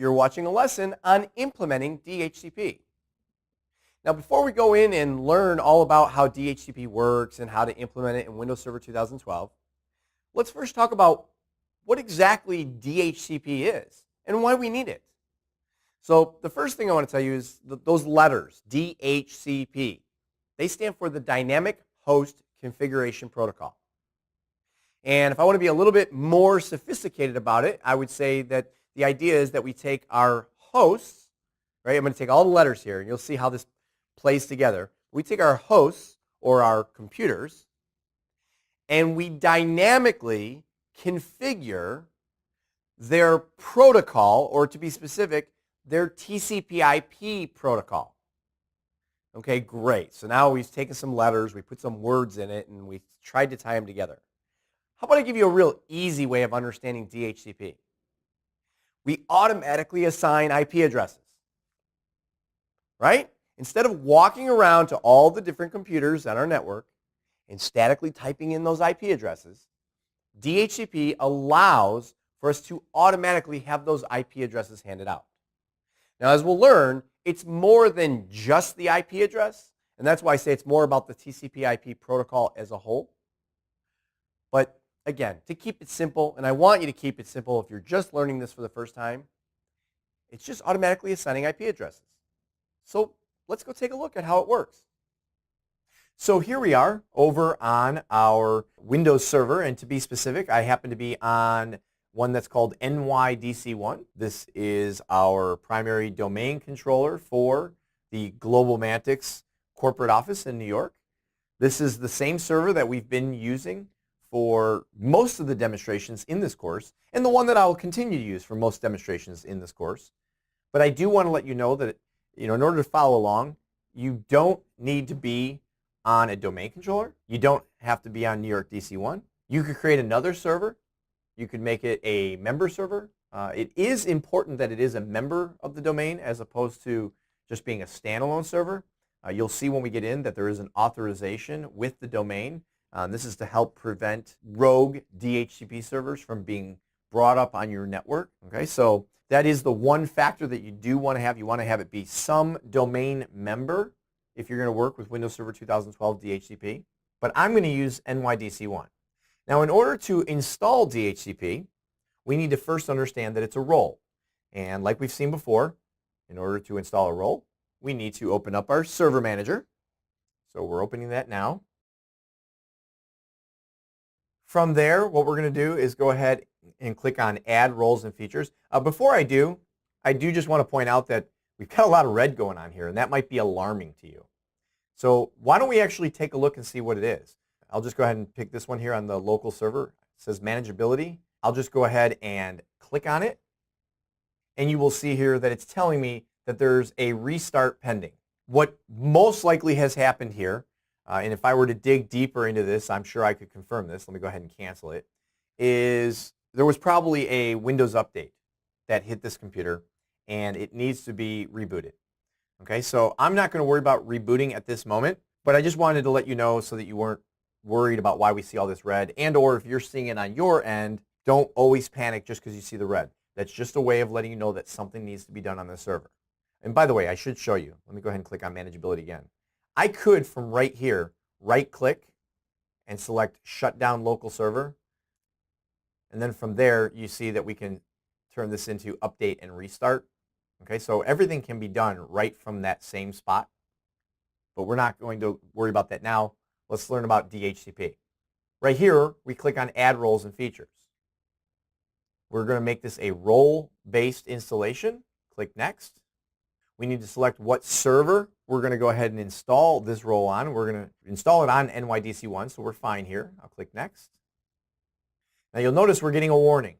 You're watching a lesson on implementing DHCP. Now, before we go in and learn all about how DHCP works and how to implement it in Windows Server 2012, let's first talk about what exactly DHCP is and why we need it. So the first thing I want to tell you is those letters, DHCP. They stand for the Dynamic Host Configuration Protocol. And if I want to be a little bit more sophisticated about it, I would say that the idea is that we take our hosts, right? I'm going to take all the letters here, and you'll see how this plays together. We take our hosts, or our computers, and we dynamically configure their protocol, or to be specific, their TCP/IP protocol. Okay, great. So now we've taken some letters, we put some words in it, and we tried to tie them together. How about I give you a real easy way of understanding DHCP? We automatically assign IP addresses, right? Instead of walking around to all the different computers on our network and statically typing in those IP addresses, DHCP allows for us to automatically have those IP addresses handed out. Now, as we'll learn, it's more than just the IP address, and that's why I say it's more about the TCP/IP protocol as a whole. But again, to keep it simple, and I want you to keep it simple if you're just learning this for the first time, it's just automatically assigning IP addresses. So let's go take a look at how it works. So here we are over on our Windows server, and to be specific, I happen to be on one that's called NYDC1. This is our primary domain controller for the Global Mantics corporate office in New York. This is the same server that we've been using for most of the demonstrations in this course, and the one that I will continue to use for most demonstrations in this course. But I do want to let you know that, in order to follow along, you don't need to be on a domain controller. You don't have to be on New York DC1. You could create another server. You could make it a member server. It is important that it is a member of the domain as opposed to just being a standalone server. You'll see when we get in that there is an authorization with the domain. This is to help prevent rogue DHCP servers from being brought up on your network. Okay, so that is the one factor that you do want to have. You want to have it be some domain member if you're going to work with Windows Server 2012 DHCP. But I'm going to use NYDC1. Now, in order to install DHCP, we need to first understand that it's a role. And like we've seen before, in order to install a role, we need to open up our server manager. So we're opening that now. From there, what we're going to do is go ahead and click on Add Roles and Features. Before I do just want to point out that we've got a lot of red going on here, and that might be alarming to you. So why don't we actually take a look and see what it is? I'll just go ahead and pick this one here on the local server. It says Manageability. I'll just go ahead and click on it, and you will see here that it's telling me that there's a restart pending. What most likely has happened here, and if I were to dig deeper into this, I'm sure I could confirm this. Let me go ahead and cancel it. Is there was probably a Windows update that hit this computer, and it needs to be rebooted. Okay, so I'm not going to worry about rebooting at this moment, but I just wanted to let you know so that you weren't worried about why we see all this red, and or if you're seeing it on your end, don't always panic just because you see the red. That's just a way of letting you know that something needs to be done on the server. And by the way, I should show you. Let me go ahead and click on Manageability again. I could, from right here, right-click and select Shut Down Local Server. And then from there, you see that we can turn this into Update and Restart. Okay, so everything can be done right from that same spot. But we're not going to worry about that now. Let's learn about DHCP. Right here, we click on Add Roles and Features. We're going to make this a role-based installation. Click Next. We need to select what server we're going to go ahead and install this role on. We're going to install it on NYDC1, so we're fine here. I'll click Next. Now you'll notice we're getting a warning.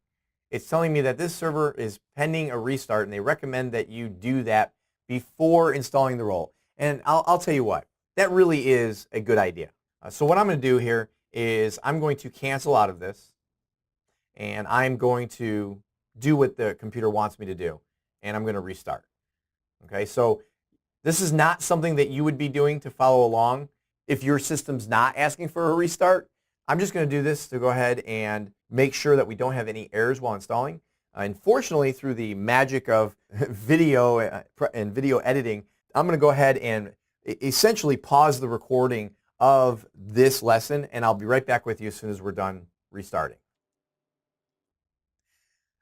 It's telling me that this server is pending a restart, and they recommend that you do that before installing the role. And I'll tell you what, that really is a good idea. So what I'm going to do here is I'm going to cancel out of this, and I'm going to do what the computer wants me to do, and I'm going to restart. Okay, so this is not something that you would be doing to follow along if your system's not asking for a restart. I'm just going to do this to go ahead and make sure that we don't have any errors while installing. Unfortunately, through the magic of video and video editing, I'm going to go ahead and essentially pause the recording of this lesson, and I'll be right back with you as soon as we're done restarting.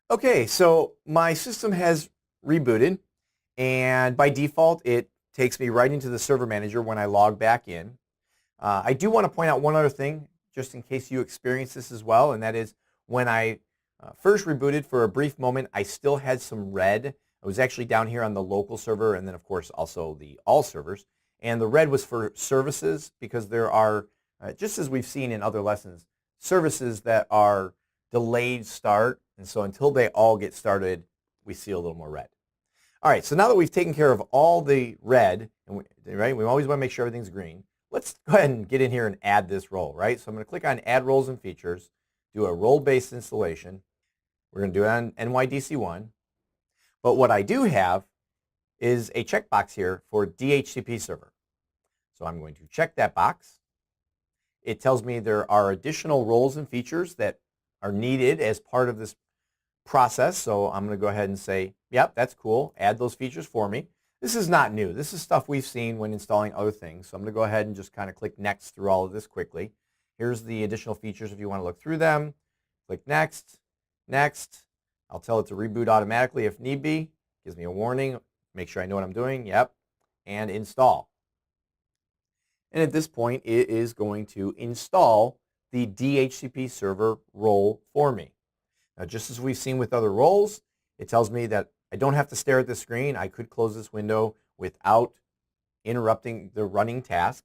Okay, so my system has rebooted, and by default, it takes me right into the server manager when I log back in. I do want to point out one other thing, just in case you experience this as well, and that is when I first rebooted for a brief moment, I still had some red. I was actually down here on the local server, and then of course also the all servers. And the red was for services, because there are, just as we've seen in other lessons, services that are delayed start. And so until they all get started, we see a little more red. All right, so now that we've taken care of all the red, and we always want to make sure everything's green, let's go ahead and get in here and add this role, right? So I'm going to click on Add Roles and Features, do a role-based installation. We're going to do it on NYDC1. But what I do have is a checkbox here for DHCP server. So I'm going to check that box. It tells me there are additional roles and features that are needed as part of this process. So I'm going to go ahead and say, yep, that's cool. Add those features for me. This is not new. This is stuff we've seen when installing other things. So I'm going to go ahead and just kind of click Next through all of this quickly. Here's the additional features if you want to look through them. Click Next, Next. I'll tell it to reboot automatically if need be. Gives me a warning. Make sure I know what I'm doing. Yep. And install. And at this point, it is going to install the DHCP server role for me. Now, just as we've seen with other roles, it tells me that I don't have to stare at the screen. I could close this window without interrupting the running task.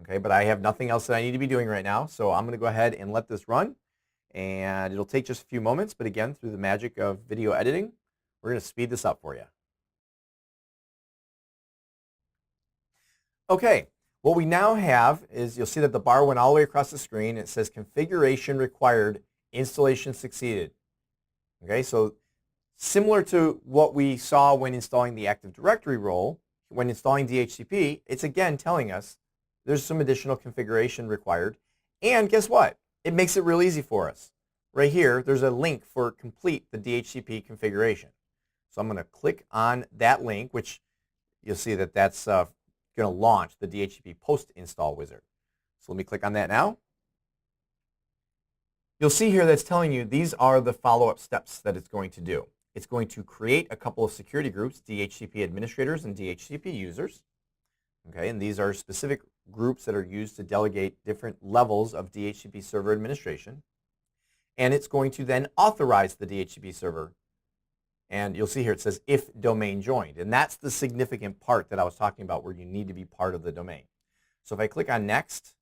Okay, but I have nothing else that I need to be doing right now. So I'm going to go ahead and let this run. And it'll take just a few moments. But again, through the magic of video editing, we're going to speed this up for you. Okay, what we now have is you'll see that the bar went all the way across the screen. It says configuration required, installation succeeded. Okay, so similar to what we saw when installing the Active Directory role, when installing DHCP, it's again telling us there's some additional configuration required. And guess what? It makes it real easy for us. Right here, there's a link for complete the DHCP configuration. So I'm going to click on that link, which you'll see that that's going to launch the DHCP post-install wizard. So let me click on that now. You'll see here that's telling you these are the follow-up steps that it's going to do. It's going to create a couple of security groups, DHCP administrators and DHCP users. Okay, and these are specific groups that are used to delegate different levels of DHCP server administration. And it's going to then authorize the DHCP server. And you'll see here it says if domain joined. And that's the significant part that I was talking about where you need to be part of the domain. So if I click on Next,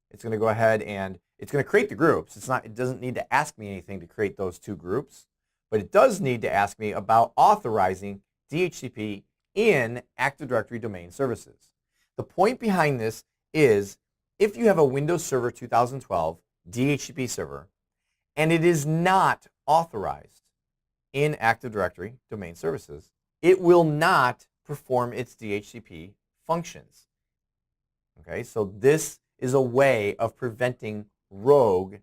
it's going to go ahead and it's going to create the groups. It doesn't need to ask me anything to create those two groups. But it does need to ask me about authorizing DHCP in Active Directory domain services. The point behind this is if you have a Windows Server 2012 DHCP server and it is not authorized in Active Directory domain services, it will not perform its DHCP functions. Okay, so this is a way of preventing rogue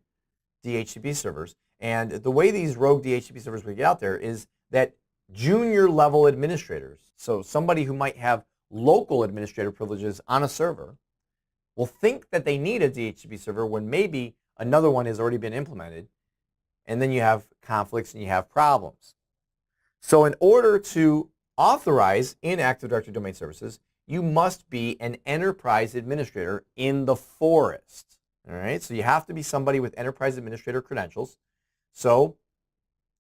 DHCP servers. And the way these rogue DHCP servers will get out there is that junior level administrators, so somebody who might have local administrator privileges on a server, will think that they need a DHCP server when maybe another one has already been implemented, and then you have conflicts and you have problems. So in order to authorize in Active Directory domain services, you must be an enterprise administrator in the forest. All right, so you have to be somebody with enterprise administrator credentials. So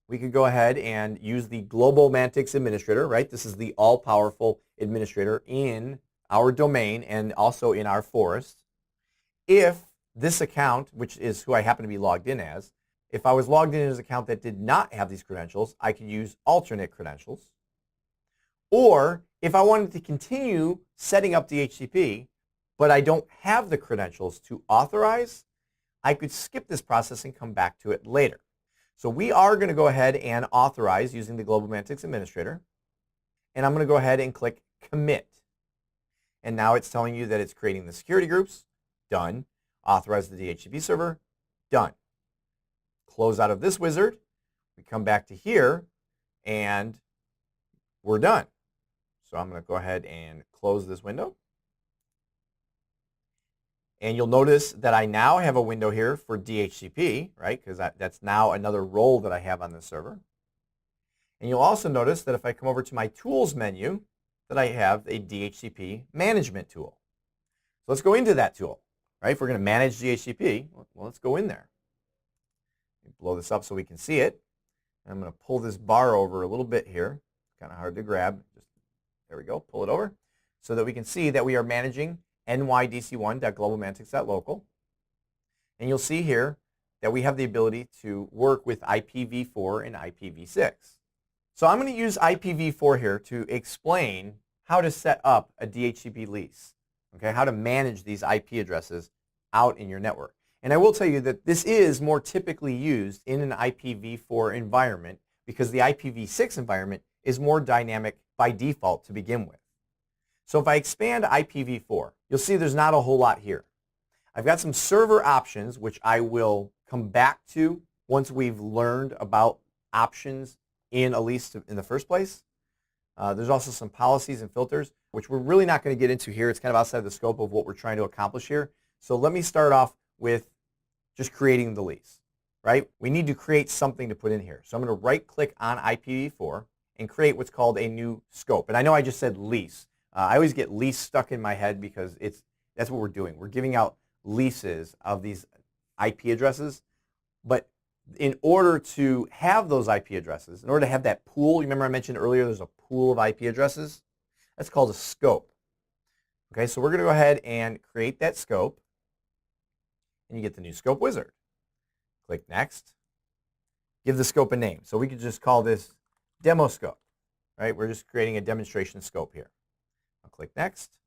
we could go ahead and use the Global Mantics Administrator, right? This is the all-powerful administrator in our domain and also in our forest. If this account, which is who I happen to be logged in as, if I was logged in as an account that did not have these credentials, I could use alternate credentials. Or if I wanted to continue setting up DHCP, but I don't have the credentials to authorize, I could skip this process and come back to it later. So we are going to go ahead and authorize using the Global Mantics Administrator. And I'm going to go ahead and click Commit. And now it's telling you that it's creating the security groups. Done. Authorize the DHCP server. Done. Close out of this wizard. We come back to here, and we're done. So I'm going to go ahead and close this window. And you'll notice that I now have a window here for DHCP, right? Because that's now another role that I have on the server. And you'll also notice that if I come over to my Tools menu, that I have a DHCP management tool. So let's go into that tool, right? If we're going to manage DHCP, well, let's go in there. Blow this up so we can see it. I'm going to pull this bar over a little bit here. Kind of hard to grab. There we go. Pull it over so that we can see that we are managing nydc1.globalmantics.local. And you'll see here that we have the ability to work with IPv4 and IPv6. So I'm going to use IPv4 here to explain how to set up a DHCP lease, okay, how to manage these IP addresses out in your network. And I will tell you that this is more typically used in an IPv4 environment because the IPv6 environment is more dynamic by default to begin with. So if I expand IPv4, you'll see there's not a whole lot here. I've got some server options, which I will come back to once we've learned about options in a lease in the first place. There's also some policies and filters, which we're really not going to get into here. It's kind of outside the scope of what we're trying to accomplish here. So let me start off with just creating the lease, right? We need to create something to put in here. So I'm going to right-click on IPv4 and create what's called a new scope. And I know I just said lease. I always get lease stuck in my head because that's what we're doing. We're giving out leases of these IP addresses. But in order to have those IP addresses, in order to have that pool, you remember I mentioned earlier there's a pool of IP addresses? That's called a scope. Okay, so we're going to go ahead and create that scope. And you get the new scope wizard. Click next. Give the scope a name. So we could just call this demo scope, right? We're just creating a demonstration scope here. I'll click next.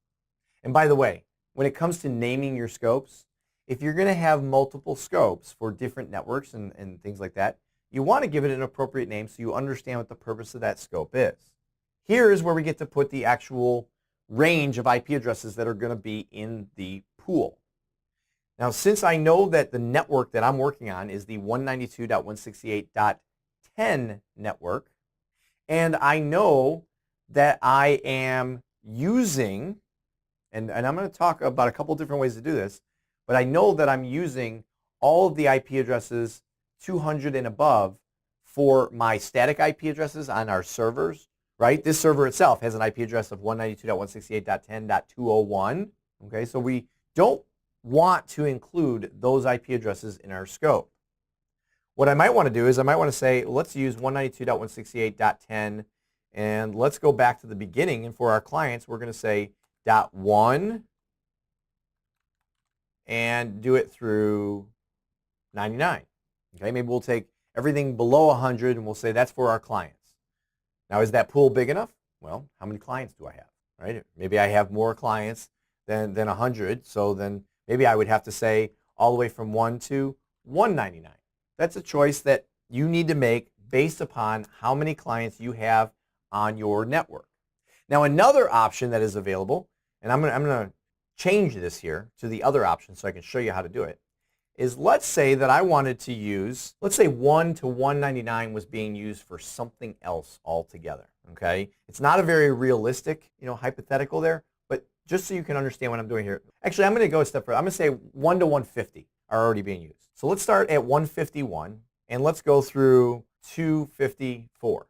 And by the way, when it comes to naming your scopes, if you're going to have multiple scopes for different networks and things like that, you want to give it an appropriate name so you understand what the purpose of that scope is. Here is where we get to put the actual range of IP addresses that are going to be in the pool. Now, since I know that the network that I'm working on is the 192.168.10 network, and I know that I am using, and I'm going to talk about a couple different ways to do this, but I know that I'm using all of the IP addresses 200 and above for my static IP addresses on our servers, right? This server itself has an IP address of 192.168.10.201, okay? So we don't want to include those IP addresses in our scope. What I might want to do is I might want to say, let's use 192.168.10, and let's go back to the beginning, and for our clients, we're going to say .1 and do it through 99. Okay, maybe we'll take everything below 100 and we'll say that's for our clients. Now, is that pool big enough? Well, how many clients do I have? Right? Maybe I have more clients than 100, so then maybe I would have to say all the way from 1 to 199. That's a choice that you need to make based upon how many clients you have on your network. Now, another option that is available, and I'm going to change this here to the other option so I can show you how to do it, is let's say that I wanted to use, let's say 1 to 199 was being used for something else altogether, okay? It's not a very realistic, hypothetical there, but just so you can understand what I'm doing here. Actually, I'm going to go a step further. I'm going to say 1 to 150 are already being used. So let's start at 151, and let's go through 254,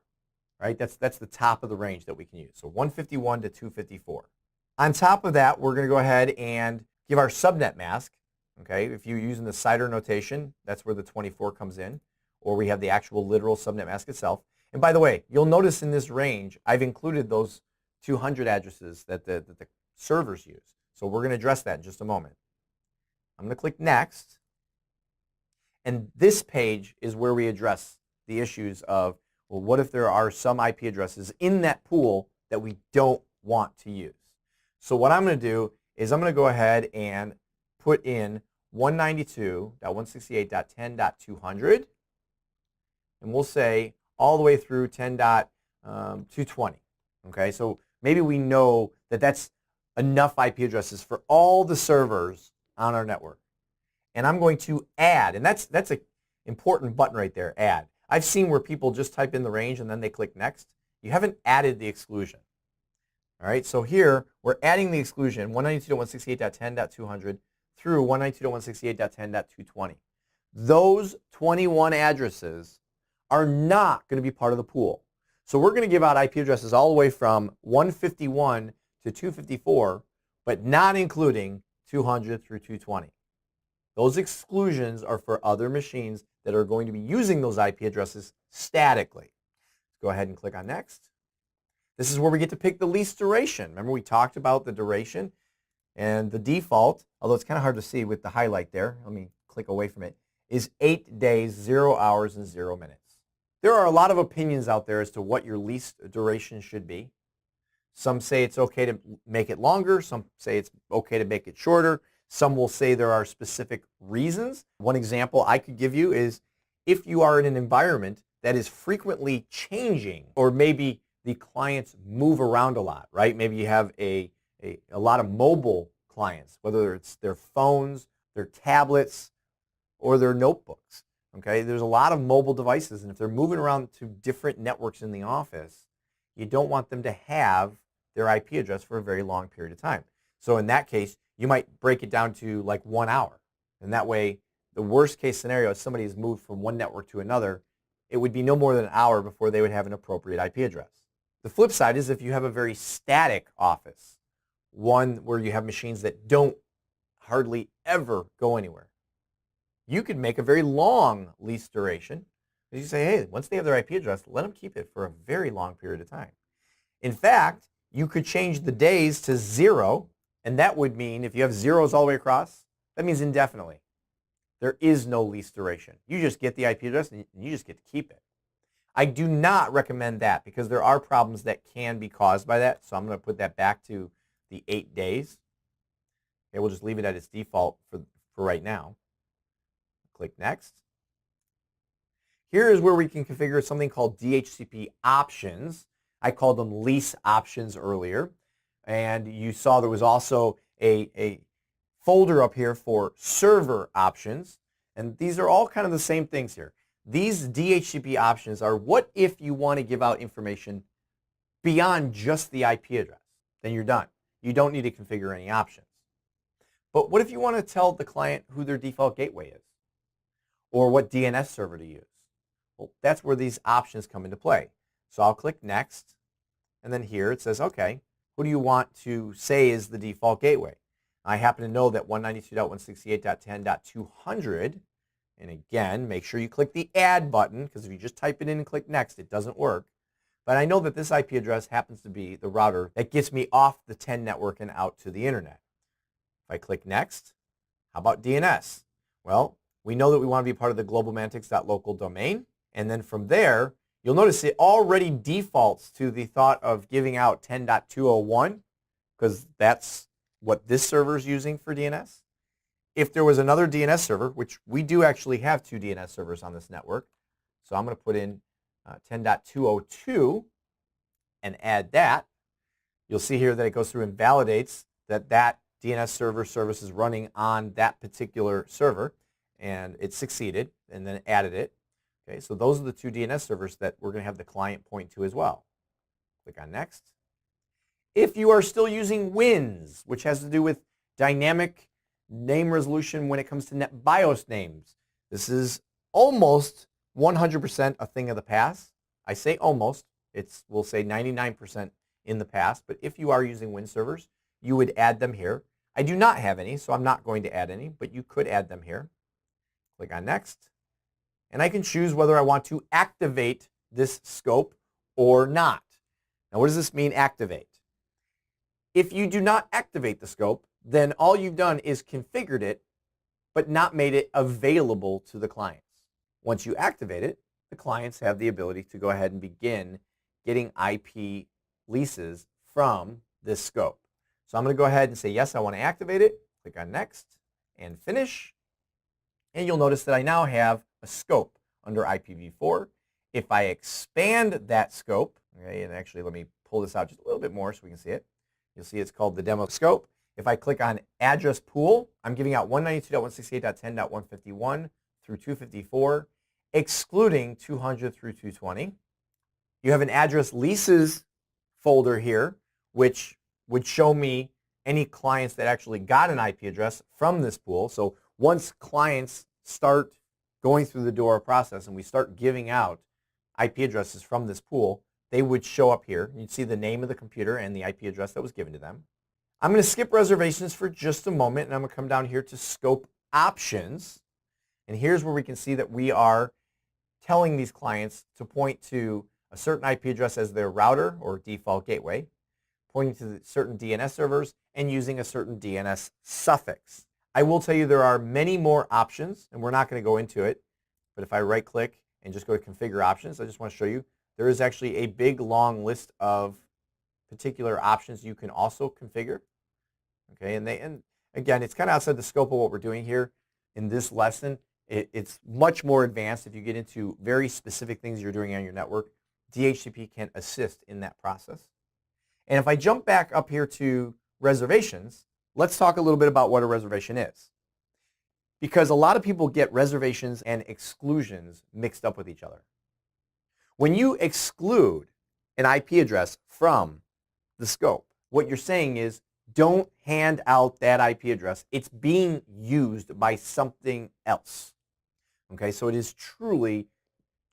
right? That's the top of the range that we can use. So 151 to 254. On top of that, we're going to go ahead and give our subnet mask. Okay, if you're using the CIDR notation, that's where the 24 comes in, or we have the actual literal subnet mask itself. And by the way, you'll notice in this range, I've included those 200 addresses that the servers use. So we're going to address that in just a moment. I'm going to click Next. And this page is where we address the issues of, well, what if there are some IP addresses in that pool that we don't want to use? So what I'm going to do is I'm going to go ahead and put in 192.168.10.200, and we'll say all the way through 10.220. Okay, so maybe we know that that's enough IP addresses for all the servers on our network. And I'm going to add, and that's an important button right there, add. I've seen where people just type in the range and then they click next. You haven't added the exclusion. All right, so here we're adding the exclusion 192.168.10.200 through 192.168.10.220. Those 21 addresses are not going to be part of the pool. So we're going to give out IP addresses all the way from 151 to 254, but not including 200 through 220. Those exclusions are for other machines that are going to be using those IP addresses statically. Go ahead and click on Next. This is where we get to pick the least duration. Remember we talked about the duration, and the default, although it's kind of hard to see with the highlight there, let me click away from it, is 8 days, 0 hours, and 0 minutes. There are a lot of opinions out there as to what your least duration should be. Some say it's okay to make it longer. Some say it's okay to make it shorter. Some will say there are specific reasons. One example I could give you is if you are in an environment that is frequently changing, or maybe the clients move around a lot, right? Maybe you have a lot of mobile clients, whether it's their phones, their tablets, or their notebooks. Okay, there's a lot of mobile devices, and if they're moving around to different networks in the office, you don't want them to have their IP address for a very long period of time. So in that case, you might break it down to like 1 hour. And that way, the worst case scenario is somebody has moved from one network to another, it would be no more than an hour before they would have an appropriate IP address. The flip side is if you have a very static office, one where you have machines that don't hardly ever go anywhere, you could make a very long lease duration. You say, hey, once they have their IP address, let them keep it for a very long period of time. In fact, you could change the days to 0, and that would mean if you have zeros all the way across, that means indefinitely. There is no lease duration. You just get the IP address and you just get to keep it. I do not recommend that because there are problems that can be caused by that. So I'm going to put that back to the 8 days. Okay, we'll just leave it at its default for right now. Click Next. Here is where we can configure something called DHCP options. I called them lease options earlier. And you saw there was also a folder up here for server options. And these are all kind of the same things here. These DHCP options are what if you want to give out information beyond just the IP address. Then you're done. You don't need to configure any options. But what if you want to tell the client who their default gateway is or what DNS server to use? Well, that's where these options come into play. So I'll click Next, and then here it says, okay, who do you want to say is the default gateway? I happen to know that 192.168.10.200, and again, make sure you click the Add button, because if you just type it in and click Next, it doesn't work. But I know that this IP address happens to be the router that gets me off the 10 network and out to the internet. If I click Next, how about DNS? Well, we know that we want to be part of the globalmantics.local domain, and then from there, you'll notice it already defaults to the thought of giving out 10.201, because that's what this server is using for DNS. If there was another DNS server, which we do actually have 2 DNS servers on this network, so I'm going to put in 10.202 and add that. You'll see here that it goes through and validates that that DNS server service is running on that particular server, and it succeeded, and then added it. Okay, so those are the 2 DNS servers that we're going to have the client point to as well. Click on Next. If you are still using WINS, which has to do with dynamic name resolution when it comes to NetBIOS names, this is almost 100% a thing of the past. I say almost. We'll say 99% in the past. But if you are using WINS servers, you would add them here. I do not have any, so I'm not going to add any, but you could add them here. Click on Next. And I can choose whether I want to activate this scope or not. Now, what does this mean, activate? If you do not activate the scope, then all you've done is configured it, but not made it available to the clients. Once you activate it, the clients have the ability to go ahead and begin getting IP leases from this scope. So I'm going to go ahead and say, yes, I want to activate it. Click on Next and Finish. And you'll notice that I now have a scope under IPv4. If I expand that scope, okay, and actually let me pull this out just a little bit more so we can see it. You'll see it's called the demo scope. If I click on address pool, I'm giving out 192.168.10.151 through 254, excluding 200 through 220. You have an address leases folder here, which would show me any clients that actually got an IP address from this pool. So once clients start going through the DORA process and we start giving out IP addresses from this pool, they would show up here. You'd see the name of the computer and the IP address that was given to them. I'm going to skip reservations for just a moment, and I'm going to come down here to scope options. And here's where we can see that we are telling these clients to point to a certain IP address as their router or default gateway, pointing to certain DNS servers, and using a certain DNS suffix. I will tell you there are many more options, and we're not going to go into it. But if I right-click and just go to Configure Options, I just want to show you there is actually a big, long list of particular options you can also configure. Okay, and again, it's kind of outside the scope of what we're doing here in this lesson. It's much more advanced. If you get into very specific things you're doing on your network, DHCP can assist in that process. And if I jump back up here to reservations, let's talk a little bit about what a reservation is. Because a lot of people get reservations and exclusions mixed up with each other. When you exclude an IP address from the scope, what you're saying is don't hand out that IP address. It's being used by something else. Okay, so it is truly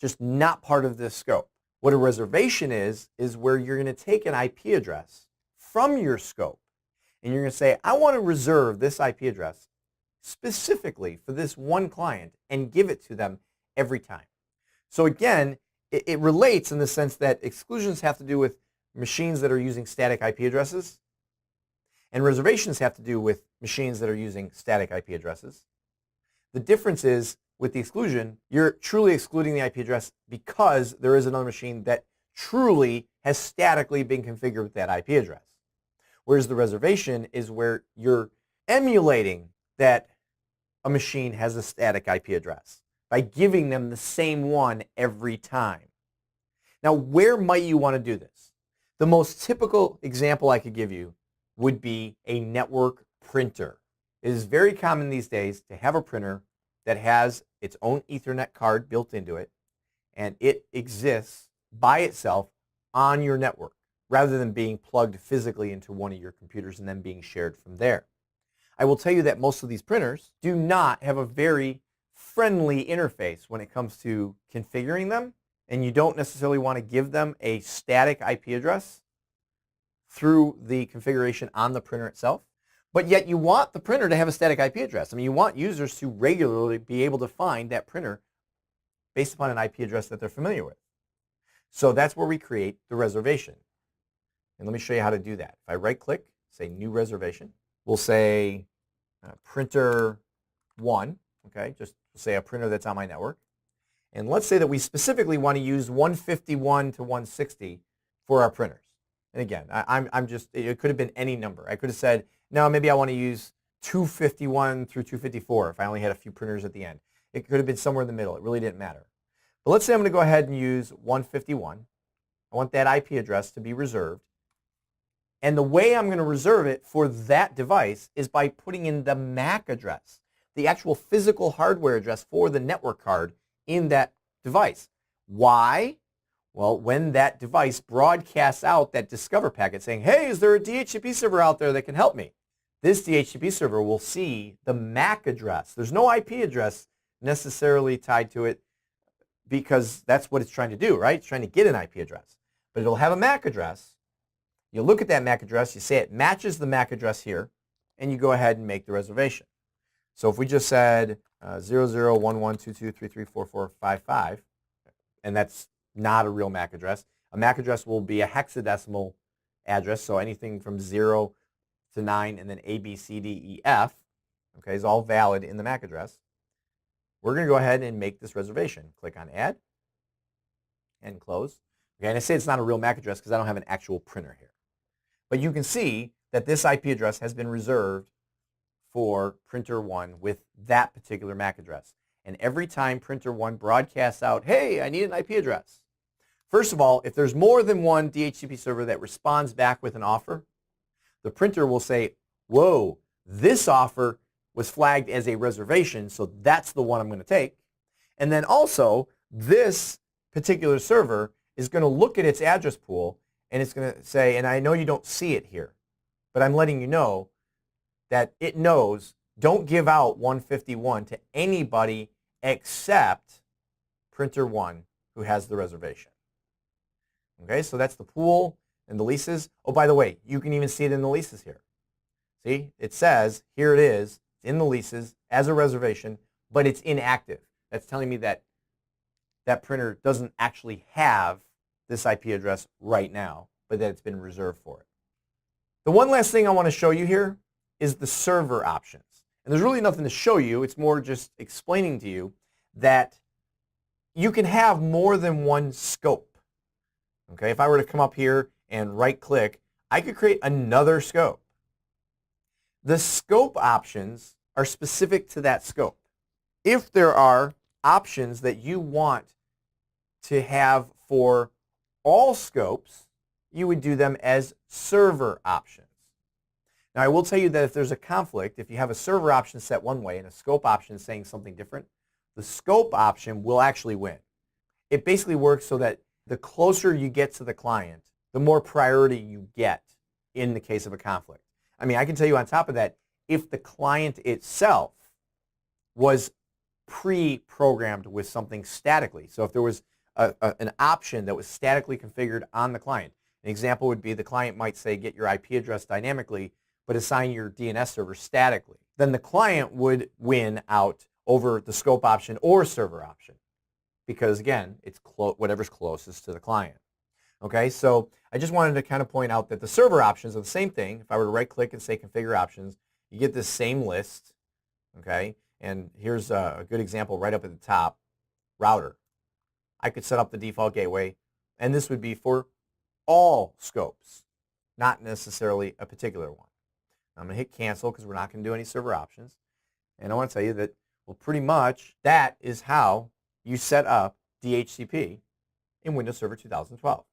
just not part of this scope. What a reservation is where you're going to take an IP address from your scope and you're going to say, I want to reserve this IP address specifically for this one client and give it to them every time. So again, it relates in the sense that exclusions have to do with machines that are using static IP addresses, and reservations have to do with machines that are using static IP addresses. The difference is with the exclusion, you're truly excluding the IP address because there is another machine that truly has statically been configured with that IP address. Whereas the reservation is where you're emulating that a machine has a static IP address by giving them the same one every time. Now, where might you want to do this? The most typical example I could give you would be a network printer. It is very common these days to have a printer that has its own Ethernet card built into it, and it exists by itself on your network rather than being plugged physically into one of your computers and then being shared from there. I will tell you that most of these printers do not have a very friendly interface when it comes to configuring them, and you don't necessarily want to give them a static IP address through the configuration on the printer itself. But yet you want the printer to have a static IP address. I mean, you want users to regularly be able to find that printer based upon an IP address that they're familiar with. So that's where we create the reservation. And let me show you how to do that. If I right-click, say New Reservation, we'll say Printer 1, okay, just say a printer that's on my network. And let's say that we specifically want to use 151 to 160 for our printers. And again, it could have been any number. I could have said, no, maybe I want to use 251 through 254 if I only had a few printers at the end. It could have been somewhere in the middle. It really didn't matter. But let's say I'm going to go ahead and use 151. I want that IP address to be reserved. And the way I'm going to reserve it for that device is by putting in the MAC address, the actual physical hardware address for the network card in that device. Why? Well, when that device broadcasts out that Discover packet saying, hey, is there a DHCP server out there that can help me? This DHCP server will see the MAC address. There's no IP address necessarily tied to it because that's what it's trying to do, right? It's trying to get an IP address. But it'll have a MAC address. You look at that MAC address, you say it matches the MAC address here, and you go ahead and make the reservation. So if we just said 001122334455, and that's not a real MAC address. A MAC address will be a hexadecimal address, so anything from 0 to 9 and then A, B, C, D, E, F, okay, is all valid in the MAC address. We're going to go ahead and make this reservation. Click on Add and Close. Okay, and I say it's not a real MAC address because I don't have an actual printer here. But you can see that this IP address has been reserved for printer 1 with that particular MAC address. And every time printer 1 broadcasts out, hey, I need an IP address. First of all, if there's more than one DHCP server that responds back with an offer, the printer will say, whoa, this offer was flagged as a reservation, so that's the one I'm going to take. And then also, this particular server is going to look at its address pool, and it's going to say, and I know you don't see it here, but I'm letting you know that it knows, don't give out 151 to anybody except printer 1 who has the reservation. Okay, so that's the pool and the leases. Oh, by the way, you can even see it in the leases here. See, it says, here it is, in the leases as a reservation, but it's inactive. That's telling me that that printer doesn't actually have this IP address right now, but that it's been reserved for it. The one last thing I want to show you here is the server options. And there's really nothing to show you. It's more just explaining to you that you can have more than one scope. Okay, if I were to come up here and right-click, I could create another scope. The scope options are specific to that scope. If there are options that you want to have for all scopes, you would do them as server options. Now, I will tell you that if there's a conflict, if you have a server option set one way and a scope option saying something different, the scope option will actually win. It basically works so that the closer you get to the client, the more priority you get in the case of a conflict. I mean, I can tell you on top of that, if the client itself was pre-programmed with something statically, so if there was an option that was statically configured on the client, an example would be the client might say get your IP address dynamically, but assign your DNS server statically, then the client would win out over the scope option or server option because, again, it's whatever's closest to the client. Okay, so I just wanted to kind of point out that the server options are the same thing. If I were to right-click and say Configure Options, you get this same list. Okay, and here's a good example right up at the top, router. I could set up the default gateway, and this would be for all scopes, not necessarily a particular one. I'm going to hit Cancel because we're not going to do any server options. And I want to tell you that, well, pretty much that is how you set up DHCP in Windows Server 2012.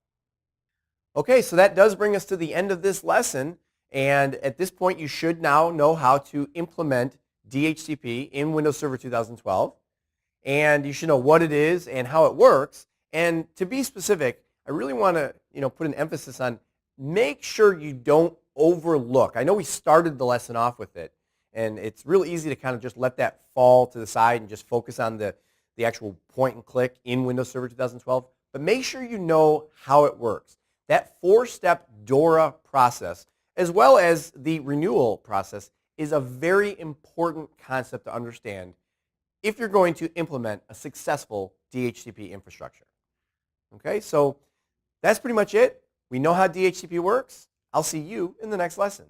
Okay, so that does bring us to the end of this lesson. And at this point, you should now know how to implement DHCP in Windows Server 2012. And you should know what it is and how it works. And to be specific, I really want to put an emphasis on make sure you don't overlook. I know we started the lesson off with it, and it's real easy to kind of just let that fall to the side and just focus on the actual point and click in Windows Server 2012. But make sure you know how it works. That 4-step DORA process, as well as the renewal process, is a very important concept to understand if you're going to implement a successful DHCP infrastructure. Okay, so that's pretty much it. We know how DHCP works. I'll see you in the next lesson.